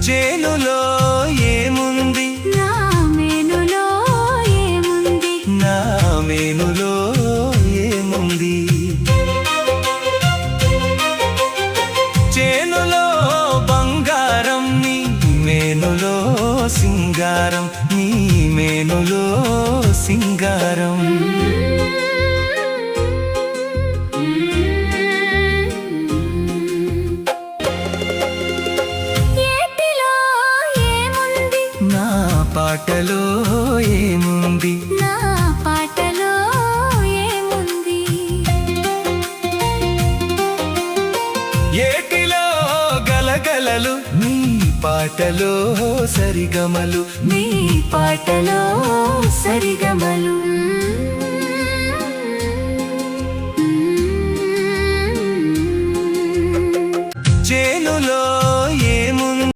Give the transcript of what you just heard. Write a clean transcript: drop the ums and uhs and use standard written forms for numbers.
చేనులో ఏముంది, నా మేనులో ఏముంది, నా మేనులో ఏముంది. చేనులో బంగారం, నీ మేనులో సింగారం, నీ మేనులో సింగారం. ఏటిలో ఏముంది, నా పాటలో ఏముంది, నా పాటలో ఏముంది. ఏటిలో గలగలలు, నీ పాటలో సరిగమలు, నీ పాటలో సరిగమలు. చేనులో